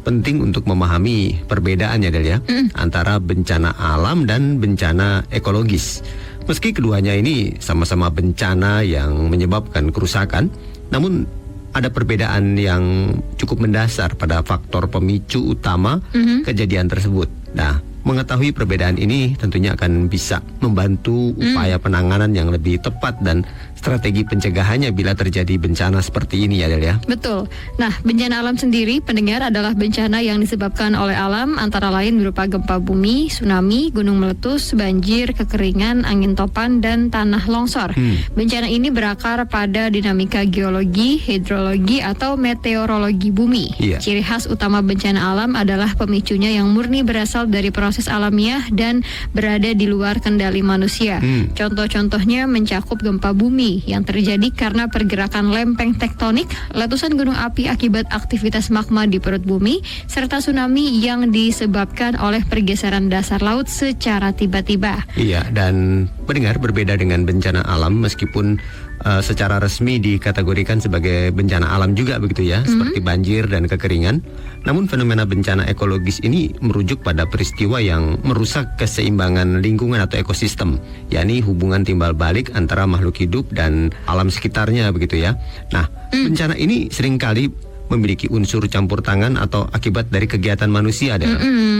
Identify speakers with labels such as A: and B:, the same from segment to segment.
A: Penting untuk memahami perbedaannya Del ya, antara bencana alam dan bencana ekologis. Meski keduanya ini sama-sama bencana yang menyebabkan kerusakan, namun ada perbedaan yang cukup mendasar pada faktor pemicu utama kejadian tersebut. Nah, mengetahui perbedaan ini tentunya akan bisa membantu upaya penanganan yang lebih tepat dan strategi pencegahannya bila terjadi bencana seperti ini ya Del ya.
B: Betul. Nah, bencana alam sendiri pendengar adalah bencana yang disebabkan oleh alam, antara lain berupa gempa bumi, tsunami, gunung meletus, banjir, kekeringan, angin topan, dan tanah longsor. Bencana ini berakar pada dinamika geologi, hidrologi, atau meteorologi bumi. Ciri khas utama bencana alam adalah pemicunya yang murni berasal dari proses alamiah dan berada di luar kendali manusia. Contoh-contohnya mencakup gempa bumi yang terjadi karena pergerakan lempeng tektonik, letusan gunung api akibat aktivitas magma di perut bumi, serta tsunami yang disebabkan oleh pergeseran dasar laut secara tiba-tiba. Iya, dan pendengar, berbeda dengan bencana alam meskipun secara resmi dikategorikan sebagai bencana alam juga begitu ya, seperti banjir dan kekeringan. Namun fenomena bencana ekologis ini merujuk pada peristiwa yang merusak keseimbangan lingkungan atau ekosistem, yakni hubungan timbal balik antara makhluk hidup dan alam sekitarnya begitu ya. Nah, bencana ini seringkali memiliki unsur campur tangan atau akibat dari kegiatan manusia.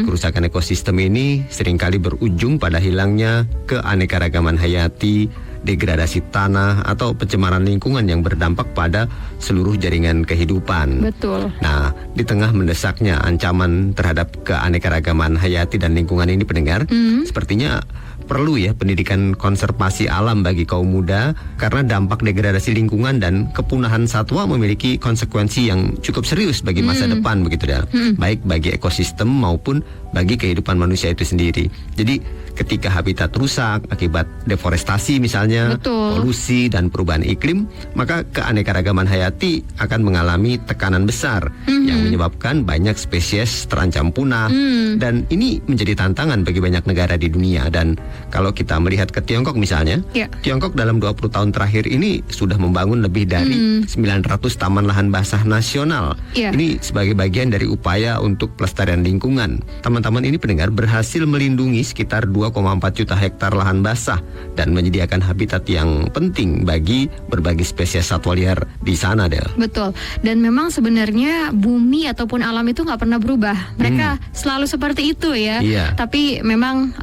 B: Kerusakan ekosistem ini seringkali berujung pada hilangnya keanekaragaman hayati, degradasi tanah, atau pencemaran lingkungan yang berdampak pada seluruh jaringan kehidupan. Betul.
A: Nah, di tengah mendesaknya ancaman terhadap keanekaragaman hayati dan lingkungan ini pendengar, sepertinya perlu ya pendidikan konservasi alam bagi kaum muda, karena dampak degradasi lingkungan dan kepunahan satwa memiliki konsekuensi yang cukup serius bagi masa depan begitu ya, baik bagi ekosistem maupun bagi kehidupan manusia itu sendiri. Jadi ketika habitat rusak akibat deforestasi misalnya, polusi dan perubahan iklim, maka keanekaragaman hayati akan mengalami tekanan besar yang menyebabkan banyak spesies terancam punah. Dan ini menjadi tantangan bagi banyak negara di dunia. Dan kalau kita melihat ke Tiongkok misalnya, Tiongkok dalam 20 tahun terakhir ini sudah membangun lebih dari 900 taman lahan basah nasional. Ini sebagai bagian dari upaya untuk pelestarian lingkungan. Taman-taman ini pendengar berhasil melindungi sekitar 2,4 juta hektar lahan basah dan menyediakan habitat yang penting bagi berbagai spesies satwa liar di sana, Del.
B: Betul. Dan memang sebenarnya bumi ataupun alam itu nggak pernah berubah. Mereka selalu seperti itu ya. Tapi memang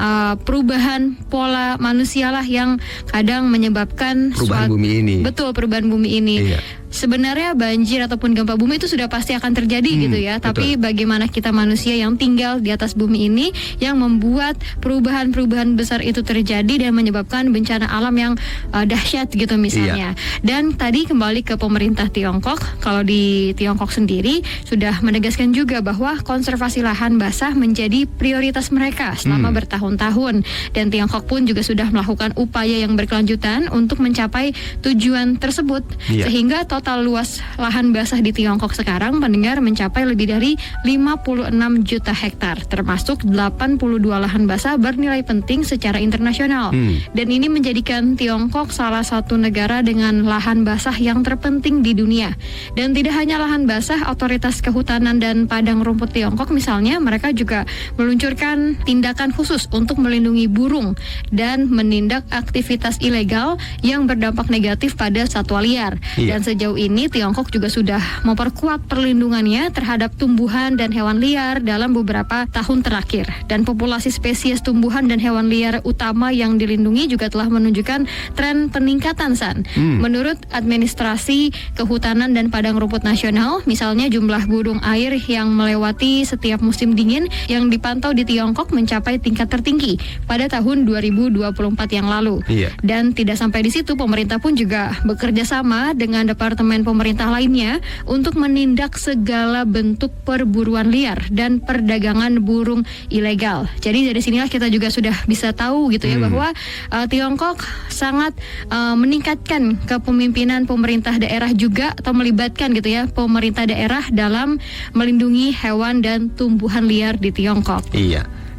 B: perubahan pola manusialah yang kadang menyebabkan
A: perubahan bumi ini.
B: Betul, perubahan bumi ini. Sebenarnya banjir ataupun gempa bumi itu sudah pasti akan terjadi gitu ya. Tapi bagaimana kita manusia yang tinggal di atas bumi ini yang membuat perubahan-perubahan besar itu terjadi dan menyebabkan bencana alam yang dahsyat gitu misalnya. Dan tadi kembali ke pemerintah Tiongkok. Kalau di Tiongkok sendiri sudah menegaskan juga bahwa konservasi lahan basah menjadi prioritas mereka selama bertahun-tahun. Dan Tiongkok pun juga sudah melakukan upaya yang berkelanjutan untuk mencapai tujuan tersebut. Sehingga total luas lahan basah di Tiongkok sekarang pendengar mencapai lebih dari 56 juta hektar, termasuk 82 lahan basah bernilai penting secara internasional. Dan ini menjadikan Tiongkok salah satu negara dengan lahan basah yang terpenting di dunia. Dan tidak hanya lahan basah, otoritas kehutanan dan padang rumput Tiongkok misalnya, mereka juga meluncurkan tindakan khusus untuk melindungi burung dan menindak aktivitas ilegal yang berdampak negatif pada satwa liar. Dan sejauh ini Tiongkok juga sudah memperkuat perlindungannya terhadap tumbuhan dan hewan liar dalam beberapa tahun terakhir. Dan populasi spesies tumbuhan dan hewan liar utama yang dilindungi juga telah menunjukkan tren peningkatan, San. Menurut Administrasi Kehutanan dan Padang Rumput Nasional, misalnya jumlah burung air yang melewati setiap musim dingin yang dipantau di Tiongkok mencapai tingkat tertinggi pada tahun 2024 yang lalu. Dan tidak sampai di situ, pemerintah pun juga bekerja sama dengan departemen pemerintah lainnya untuk menindak segala bentuk perburuan liar dan perdagangan burung ilegal. Jadi dari sinilah kita juga sudah bisa tahu gitu ya bahwa Tiongkok sangat meningkatkan kepemimpinan pemerintah daerah juga, atau melibatkan gitu ya pemerintah daerah dalam melindungi hewan dan tumbuhan liar di Tiongkok.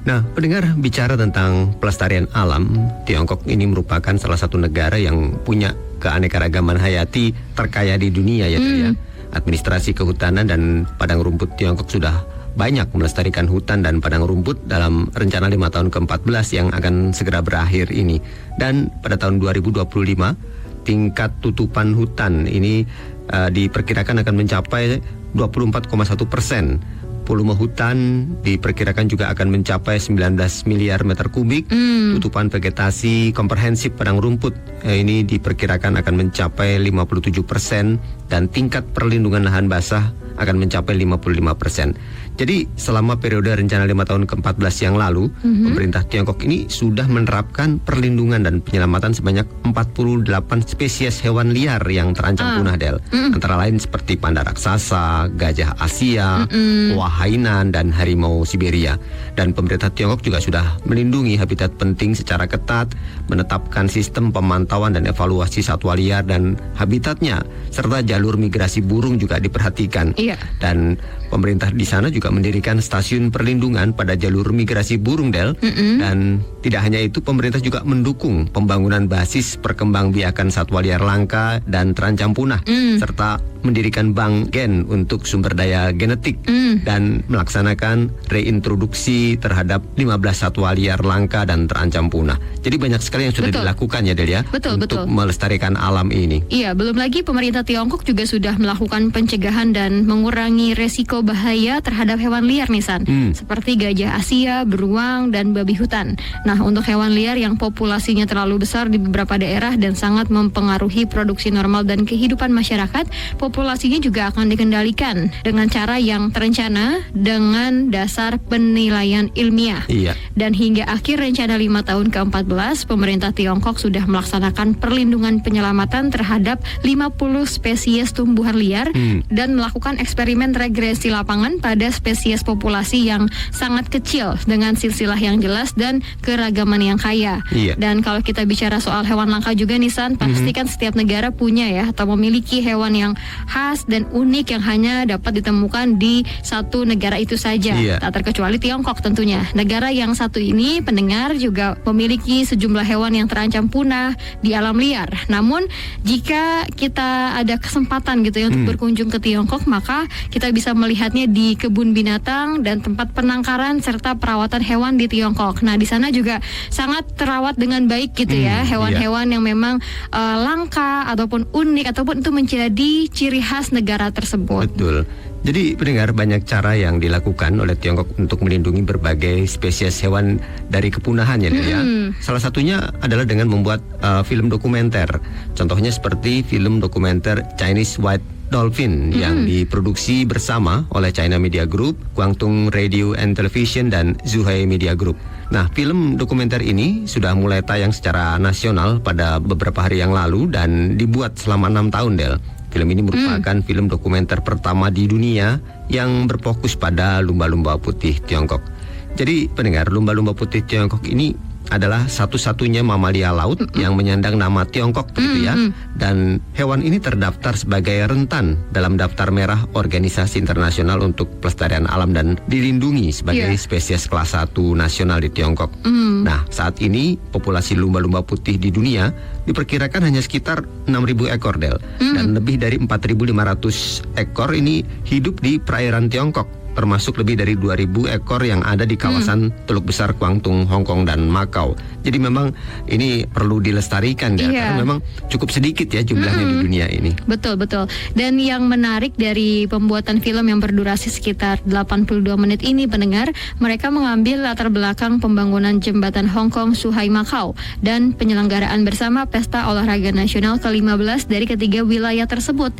A: Nah, pendengar, bicara tentang pelestarian alam, Tiongkok ini merupakan salah satu negara yang punya keanekaragaman hayati terkaya di dunia ya. Administrasi Kehutanan dan Padang Rumput Tiongkok sudah banyak melestarikan hutan dan padang rumput dalam rencana 5 tahun ke-14 yang akan segera berakhir ini. Dan pada tahun 2025 tingkat tutupan hutan ini diperkirakan akan mencapai 24,1%. Volume hutan diperkirakan juga akan mencapai 19 miliar meter kubik. Tutupan vegetasi komprehensif padang rumput ini diperkirakan akan mencapai 57%, dan tingkat perlindungan lahan basah akan mencapai 55%. Jadi selama periode rencana 5 tahun ke-14 yang lalu, pemerintah Tiongkok ini sudah menerapkan perlindungan dan penyelamatan sebanyak 48 spesies hewan liar yang terancam punah, Del. Antara lain seperti panda raksasa, gajah Asia, oa hainan, dan harimau Siberia. Dan pemerintah Tiongkok juga sudah melindungi habitat penting secara ketat, menetapkan sistem pemantauan dan evaluasi satwa liar dan habitatnya, serta jalur migrasi burung juga diperhatikan. Dan pemerintah di sana juga mendirikan stasiun perlindungan pada jalur migrasi burung, Del. Dan tidak hanya itu, pemerintah juga mendukung pembangunan basis perkembangbiakan satwa liar langka dan terancam punah, serta mendirikan bank gen untuk sumber daya genetik dan melaksanakan reintroduksi terhadap 15 satwa liar langka dan terancam punah. Jadi banyak sekali yang sudah dilakukan ya, Del, ya, untuk melestarikan alam ini.
B: Iya, belum lagi pemerintah Tiongkok juga sudah melakukan pencegahan dan mengurangi resiko bahaya terhadap hewan liar nih, San. Seperti gajah Asia, beruang, dan babi hutan. Nah, untuk hewan liar yang populasinya terlalu besar di beberapa daerah dan sangat mempengaruhi produksi normal dan kehidupan masyarakat, populasinya juga akan dikendalikan dengan cara yang terencana dengan dasar penilaian ilmiah. Dan hingga akhir rencana 5 tahun ke-14, pemerintah Tiongkok sudah melaksanakan perlindungan penyelamatan terhadap 50 spesies tumbuhan liar dan melakukan eksperimen regresi lapangan pada spesies populasi yang sangat kecil dengan silsilah yang jelas dan keragaman yang kaya. Dan kalau kita bicara soal hewan langka juga nih, San, pastikan setiap negara punya ya atau memiliki hewan yang khas dan unik yang hanya dapat ditemukan di satu negara itu saja. Tak terkecuali Tiongkok tentunya. Negara yang satu ini, pendengar, juga memiliki sejumlah hewan yang terancam punah di alam liar. Namun jika kita ada kesempatan gitu ya untuk berkunjung ke Tiongkok, maka kita bisa melihatnya di kebun binatang dan tempat penangkaran serta perawatan hewan di Tiongkok. Nah, di sana juga sangat terawat dengan baik gitu ya, hewan-hewan yang memang langka ataupun unik ataupun itu menjadi ciri khas negara tersebut.
A: Betul. Jadi pendengar, banyak cara yang dilakukan oleh Tiongkok untuk melindungi berbagai spesies hewan dari kepunahan ya, ya. Salah satunya adalah dengan membuat film dokumenter. Contohnya seperti film dokumenter Chinese White Dolphin yang diproduksi bersama oleh China Media Group, Guangdong Radio and Television, dan Zhuhai Media Group. Nah, film dokumenter ini sudah mulai tayang secara nasional pada beberapa hari yang lalu dan dibuat selama 6 tahun, Del. Film ini merupakan film dokumenter pertama di dunia yang berfokus pada lumba-lumba putih Tiongkok. Jadi pendengar, lumba-lumba putih Tiongkok ini adalah satu-satunya mamalia laut yang menyandang nama Tiongkok begitu ya. Dan hewan ini terdaftar sebagai rentan dalam daftar merah Organisasi Internasional untuk Pelestarian Alam dan dilindungi sebagai spesies kelas 1 nasional di Tiongkok. Nah, saat ini populasi lumba-lumba putih di dunia diperkirakan hanya sekitar 6.000 ekor, Del. Dan lebih dari 4.500 ekor ini hidup di perairan Tiongkok, termasuk lebih dari 2.000 ekor yang ada di kawasan Teluk Besar Guangdong, Hong Kong, dan Makau. Jadi memang ini perlu dilestarikan ya, karena memang cukup sedikit ya jumlahnya di dunia ini.
B: Betul. Dan yang menarik dari pembuatan film yang berdurasi sekitar 82 menit ini, pendengar, mereka mengambil latar belakang pembangunan jembatan Hong Kong Zhuhai Makau dan penyelenggaraan bersama Pesta Olahraga Nasional ke-15 dari ketiga wilayah tersebut.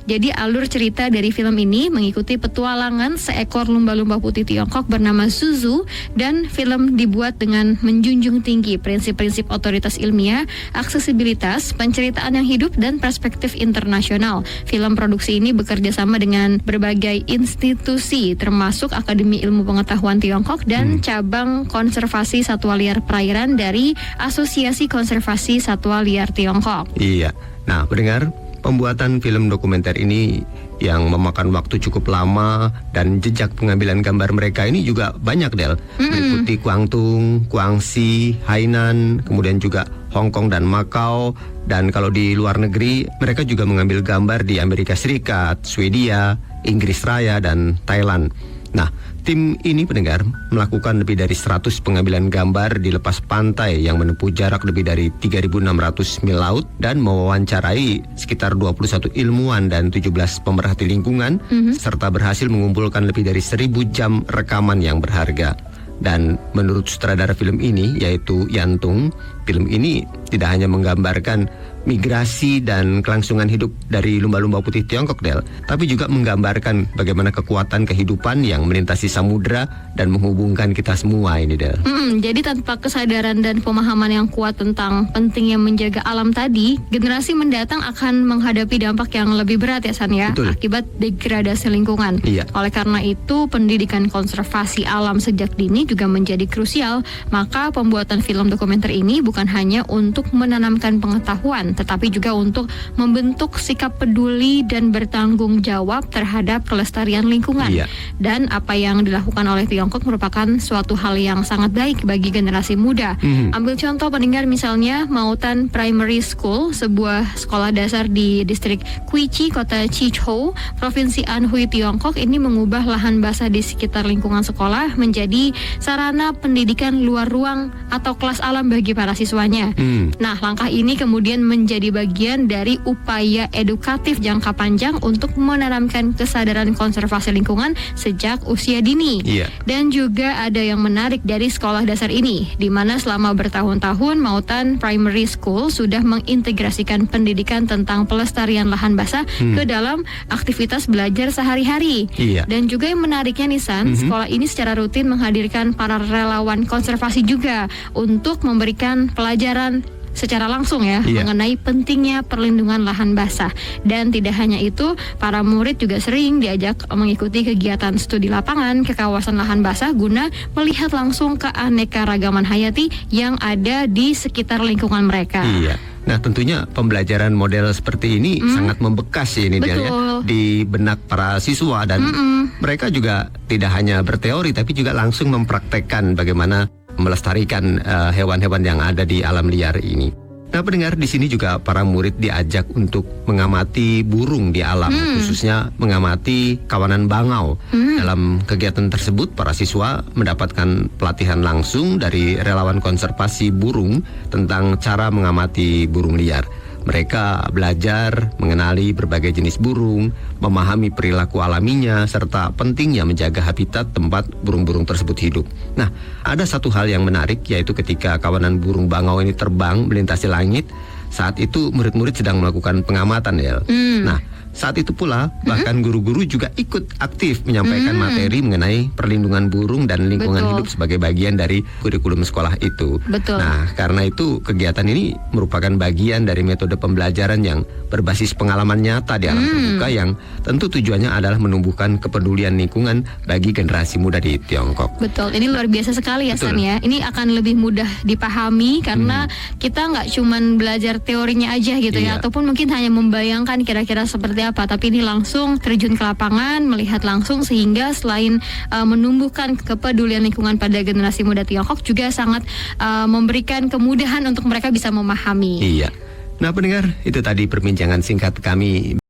B: Jadi alur cerita dari film ini mengikuti petualangan seekor lumba-lumba putih Tiongkok bernama Suzu, dan film dibuat dengan menjunjung tinggi prinsip-prinsip otoritas ilmiah, aksesibilitas, penceritaan yang hidup, dan perspektif internasional. Film produksi ini bekerja sama dengan berbagai institusi, termasuk Akademi Ilmu Pengetahuan Tiongkok dan cabang konservasi satwa liar perairan dari Asosiasi Konservasi Satwa Liar Tiongkok.
A: Iya. Nah, pendengar, pembuatan film dokumenter ini yang memakan waktu cukup lama dan jejak pengambilan gambar mereka ini juga banyak, Del. Meliputi Guangdong, Guangxi, Hainan, kemudian juga Hong Kong dan Macau. Dan kalau di luar negeri, mereka juga mengambil gambar di Amerika Serikat, Swedia, Inggris Raya, dan Thailand. Nah, tim ini pendengar melakukan lebih dari 100 pengambilan gambar di lepas pantai yang menempuh jarak lebih dari 3.600 mil laut dan mewawancarai sekitar 21 ilmuwan dan 17 pemerhati lingkungan, serta berhasil mengumpulkan lebih dari 1.000 jam rekaman yang berharga. Dan menurut sutradara film ini, yaitu Yantung, film ini tidak hanya menggambarkan migrasi dan kelangsungan hidup dari lumba-lumba putih Tiongkok, Del, tapi juga menggambarkan bagaimana kekuatan kehidupan yang melintasi samudra dan menghubungkan kita semua ini, Del.
B: Jadi tanpa kesadaran dan pemahaman yang kuat tentang pentingnya menjaga alam tadi, generasi mendatang akan menghadapi dampak yang lebih berat ya, San, ya, akibat degradasi lingkungan.
A: Iya.
B: Oleh karena itu, pendidikan konservasi alam sejak dini juga menjadi krusial. Maka pembuatan film dokumenter ini bukan hanya untuk menanamkan pengetahuan, tetapi juga untuk membentuk sikap peduli dan bertanggung jawab terhadap kelestarian lingkungan.
A: Iya.
B: Dan apa yang dilakukan oleh Tiongkok merupakan suatu hal yang sangat baik bagi generasi muda. Ambil contoh pendengar, misalnya Mautan Primary School, sebuah sekolah dasar di distrik Cuichi, kota Chichou, Provinsi Anhui, Tiongkok, ini mengubah lahan basah di sekitar lingkungan sekolah menjadi sarana pendidikan luar ruang atau kelas alam bagi para siswanya. Nah, langkah ini kemudian menjadi bagian dari upaya edukatif jangka panjang untuk menanamkan kesadaran konservasi lingkungan sejak usia dini.
A: Iya.
B: Dan juga ada yang menarik dari sekolah dasar ini, di mana selama bertahun-tahun Mautan Primary School sudah mengintegrasikan pendidikan tentang pelestarian lahan basah ke dalam aktivitas belajar sehari-hari.
A: Iya.
B: Dan juga yang menariknya nih, San, sekolah ini secara rutin menghadirkan para relawan konservasi juga untuk memberikan pelajaran secara langsung ya, mengenai pentingnya perlindungan lahan basah. Dan tidak hanya itu, para murid juga sering diajak mengikuti kegiatan studi lapangan ke kawasan lahan basah guna melihat langsung keanekaragaman hayati yang ada di sekitar lingkungan mereka.
A: Iya. Nah, tentunya pembelajaran model seperti ini sangat membekas ini, Del, ya, di benak para siswa, dan mereka juga tidak hanya berteori tapi juga langsung mempraktekkan bagaimana melestarikan hewan-hewan yang ada di alam liar ini. Nah, pendengar, di sini juga para murid diajak untuk mengamati burung di alam, khususnya mengamati kawanan bangau. Dalam kegiatan tersebut, para siswa mendapatkan pelatihan langsung dari relawan konservasi burung tentang cara mengamati burung liar. Mereka belajar mengenali berbagai jenis burung, memahami perilaku alaminya, serta pentingnya menjaga habitat tempat burung-burung tersebut hidup. Nah, ada satu hal yang menarik, yaitu ketika kawanan burung bangau ini terbang melintasi langit, saat itu murid-murid sedang melakukan pengamatan, ya. Nah, saat itu pula bahkan guru-guru juga ikut aktif menyampaikan materi mengenai perlindungan burung dan lingkungan hidup sebagai bagian dari kurikulum sekolah itu. Nah, karena itu kegiatan ini merupakan bagian dari metode pembelajaran yang berbasis pengalaman nyata di alam terbuka, yang tentu tujuannya adalah menumbuhkan kepedulian lingkungan bagi generasi muda di Tiongkok.
B: Betul, ini luar biasa sekali ya, San, ya. Ini akan lebih mudah dipahami karena kita nggak cuman belajar teorinya aja gitu ya, ataupun mungkin hanya membayangkan kira-kira seperti apa, tapi ini langsung terjun ke lapangan, melihat langsung, sehingga selain menumbuhkan kepedulian lingkungan pada generasi muda Tiongkok, juga sangat memberikan kemudahan untuk mereka bisa memahami.
A: Iya. Nah, pendengar, itu tadi perbincangan singkat kami